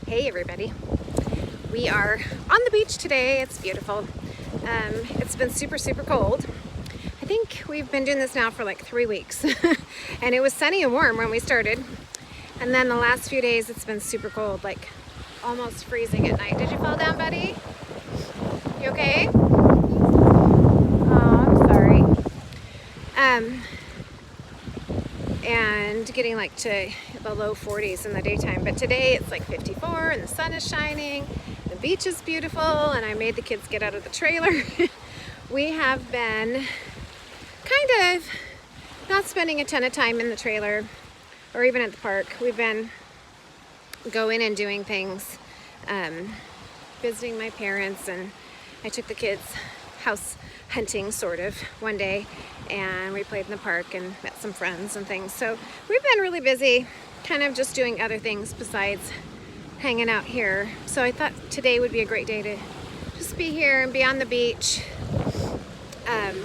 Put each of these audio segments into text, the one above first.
Hey everybody, we are on the beach today. It's beautiful. It's been super cold. I think we've been doing this now for like 3 weeks and it was sunny and warm when we started, and then the last few days it's been super cold, like almost freezing at night. Did you fall down, buddy? You okay? Oh, I'm sorry. And getting like to the low 40s in the daytime, but today it's like 54 and the sun is shining, the beach is beautiful, and I made the kids get out of the trailer. We have been kind of not spending a ton of time in the trailer or even at the park. We've been going and doing things, visiting my parents, and I took the kids house hunting sort of one day, and we played in the park and met some friends and things. So we've been really busy kind of just doing other things besides hanging out here. So I thought today would be a great day to just be here and be on the beach and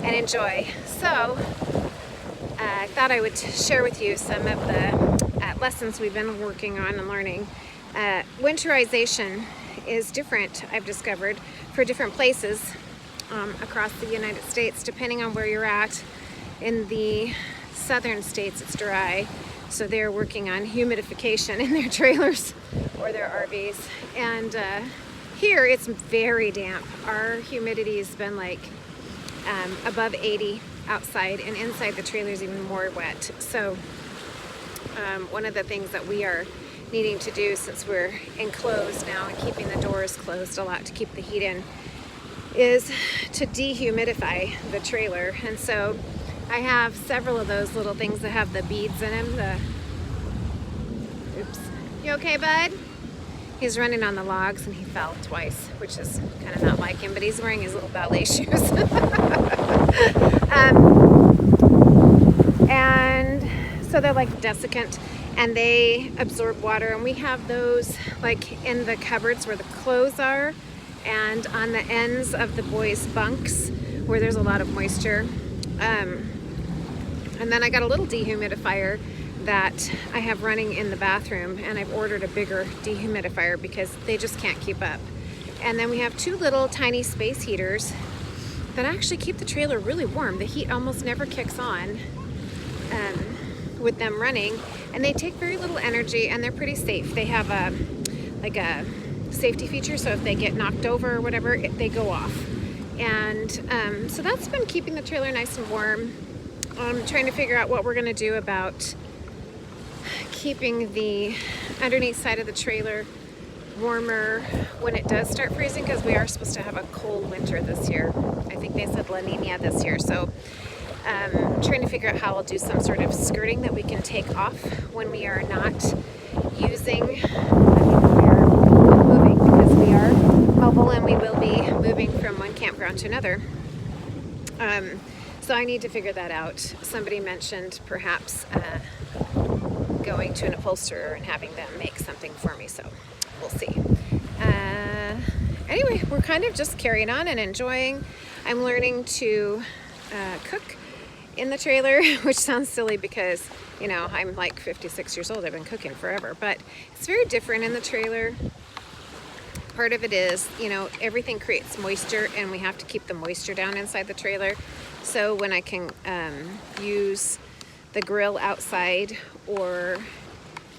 enjoy. So I thought I would share with you some of the lessons we've been working on and learning. Winterization is different, I've discovered, for different places across the United States, depending on where you're at. In the southern states it's dry, so they're working on humidification in their trailers or their RVs, and here it's very damp. Our humidity has been like above 80 outside, and inside the trailer is even more wet. So one of the things that we are needing to do, since we're enclosed now and keeping the doors closed a lot to keep the heat in, is to dehumidify the trailer. And so I have several of those little things that have the beads in them. Oops. You okay, bud? He's running on the logs and he fell twice, which is kind of not like him, but he's wearing his little ballet shoes. And so they're like desiccant and they absorb water, and we have those like in the cupboards where the clothes are, and on the ends of the boys' bunks where there's a lot of moisture. And then I got a little dehumidifier that I have running in the bathroom, and I've ordered a bigger dehumidifier because they just can't keep up. And then we have 2 little tiny space heaters that actually keep the trailer really warm. The heat almost never kicks on with them running, and they take very little energy, and they're pretty safe. They have a safety feature, so if they get knocked over or whatever, they go off. And so that's been keeping the trailer nice and warm. I'm trying to figure out what we're going to do about keeping the underneath side of the trailer warmer when it does start freezing, because we are supposed to have a cold winter this year. I think they said La Nina this year. So trying to figure out how I'll do some sort of skirting that we can take off when we are not using, moving, because we are mobile and we will be moving from one campground to another. So I need to figure that out. Somebody mentioned perhaps going to an upholsterer and having them make something for me, so we'll see. Anyway, we're kind of just carrying on and enjoying. I'm learning to cook in the trailer, which sounds silly because, you know, I'm like 56 years old. I've been cooking forever, but it's very different in the trailer. Part of it is, you know, everything creates moisture, and we have to keep the moisture down inside the trailer. So when I can use the grill outside or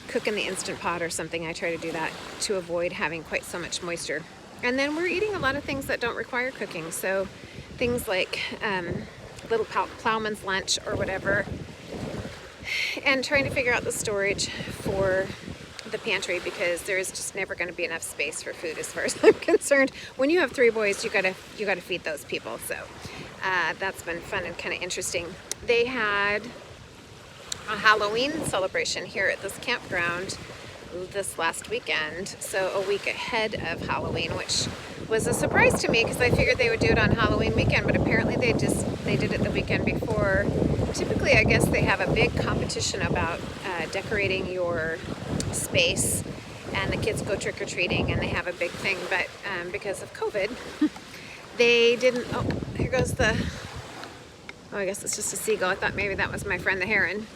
cook in the Instant Pot or something, I try to do that to avoid having quite so much moisture. And then we're eating a lot of things that don't require cooking. So things like little plowman's lunch or whatever, and trying to figure out the storage for the pantry, because there is just never going to be enough space for food as far as I'm concerned. When you have 3 boys, you gotta feed those people. So that's been fun and kind of interesting. They had a Halloween celebration here at this campground this last weekend, so a week ahead of Halloween, which was a surprise to me because I figured they would do it on Halloween weekend, but apparently they did it the weekend before. Typically, I guess they have a big competition about decorating your space, and the kids go trick-or-treating and they have a big thing, but because of COVID they didn't. Oh, here goes the, oh, I guess it's just a seagull. I thought maybe that was my friend the heron.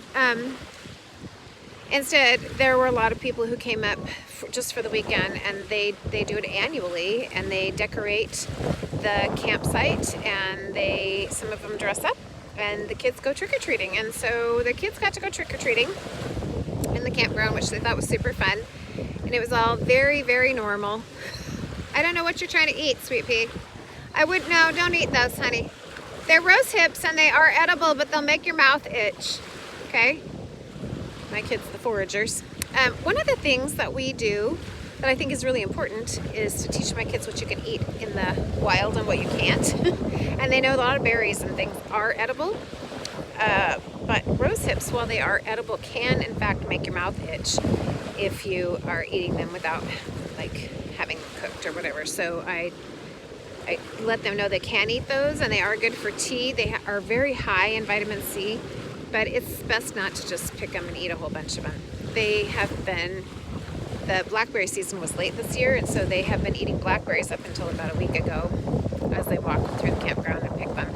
Instead, there were a lot of people who came up just for the weekend, and they do it annually, and they decorate the campsite, and some of them dress up, and the kids go trick-or-treating. And so the kids got to go trick-or-treating in the campground, which they thought was super fun, and it was all very, very normal. I don't know what you're trying to eat, Sweet Pea. No, don't eat those, honey. They're rose hips, and they are edible, but they'll make your mouth itch, okay? My kids, the foragers. One of the things that we do that I think is really important is to teach my kids what you can eat in the wild and what you can't. And they know a lot of berries and things are edible, but rose hips, while they are edible, can in fact make your mouth itch if you are eating them without like having them cooked or whatever. So I let them know they can eat those, and they are good for tea. They are very high in vitamin C, but it's best not to just pick them and eat a whole bunch of them. The blackberry season was late this year, and so they have been eating blackberries up until about a week ago as they walk through the campground and pick them.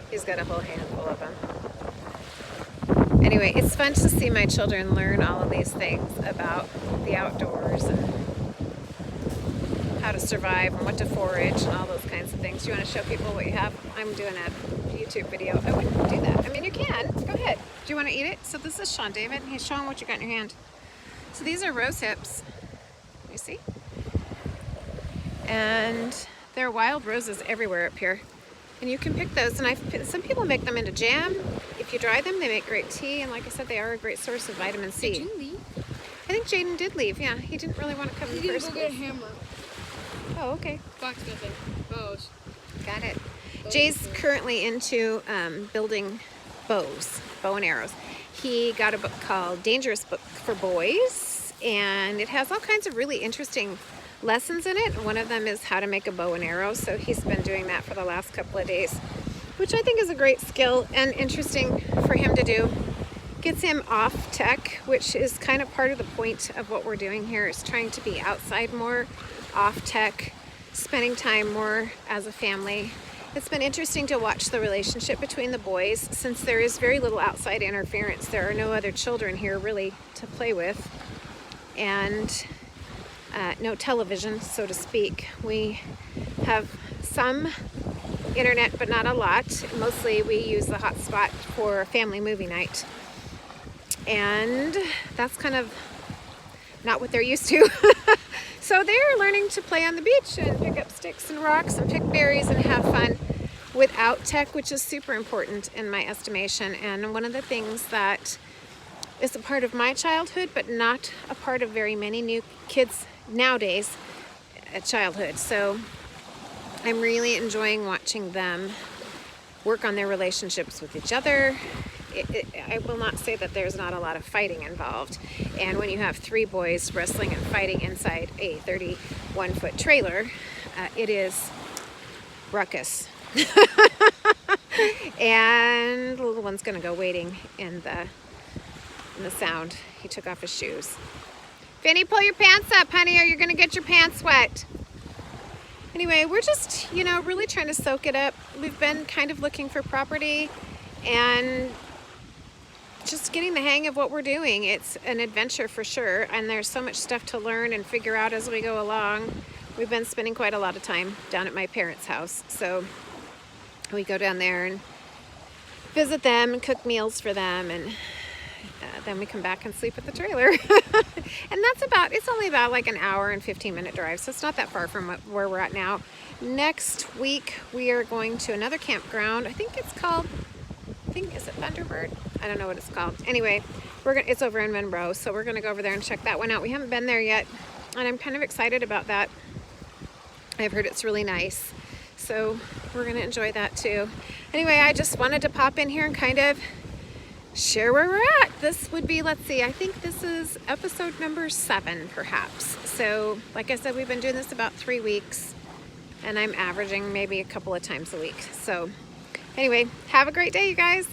He's got a whole handful of them. Anyway, it's fun to see my children learn all of these things about the outdoors and how to survive and what to forage and all those kinds of things. Do you want to show people what you have? I'm doing a YouTube video. I wouldn't do that. I mean, you can. Go ahead. Do you want to eat it? So this is Sean David. He's showing what you got in your hand. So these are rose hips. You see? And there are wild roses everywhere up here. And you can pick those. And some people make them into jam. If you dry them, they make great tea. And like I said, they are a great source of vitamin C. Did you leave? I think Jaden did leave. Yeah, he didn't really want to come in the first place. Go get a hammer. Oh, okay. Blacksmithing. Bows. Got it. Jay's currently into building bows, bow and arrows. He got a book called Dangerous Book for Boys, and it has all kinds of really interesting lessons in it. One of them is how to make a bow and arrow, so he's been doing that for the last couple of days, which I think is a great skill and interesting for him to do. Gets him off tech, which is kind of part of the point of what we're doing here, is trying to be outside more, off tech, spending time more as a family. It's been interesting to watch the relationship between the boys, since there is very little outside interference. There are no other children here really to play with, and no television, so to speak. We have some internet, but not a lot. Mostly we use the hotspot for family movie night, and that's kind of not what they're used to. So they're learning to play on the beach and pick up sticks and rocks and pick berries and have fun without tech, which is super important in my estimation. And one of the things that is a part of my childhood, but not a part of very many new kids nowadays at childhood. So I'm really enjoying watching them work on their relationships with each other. I will not say that there's not a lot of fighting involved. And when you have three boys wrestling and fighting inside a 31-foot trailer, it is ruckus. And the little one's gonna go wading in the sound. He took off his shoes. Finny, pull your pants up, honey, or you're gonna get your pants wet. Anyway, we're just, really trying to soak it up. We've been kind of looking for property and just getting the hang of what we're doing. It's an adventure for sure, and there's so much stuff to learn and figure out as we go along. We've been spending quite a lot of time down at my parents' house, so we go down there and visit them and cook meals for them, and then we come back and sleep at the trailer. And it's only about like an hour and 15-minute drive, so it's not that far from where we're at now. Next week we are going to another campground. I think is it Thunderbird? I don't know what it's called. Anyway, it's over in Monroe, so we're gonna go over there and check that one out. We haven't been there yet, and I'm kind of excited about that. I've heard it's really nice, so we're gonna enjoy that too. Anyway, I just wanted to pop in here and kind of share where we're at. This would be, let's see, I think this is episode number 7 perhaps. So like I said, we've been doing this about 3 weeks, and I'm averaging maybe a couple of times a week. So anyway, have a great day, you guys.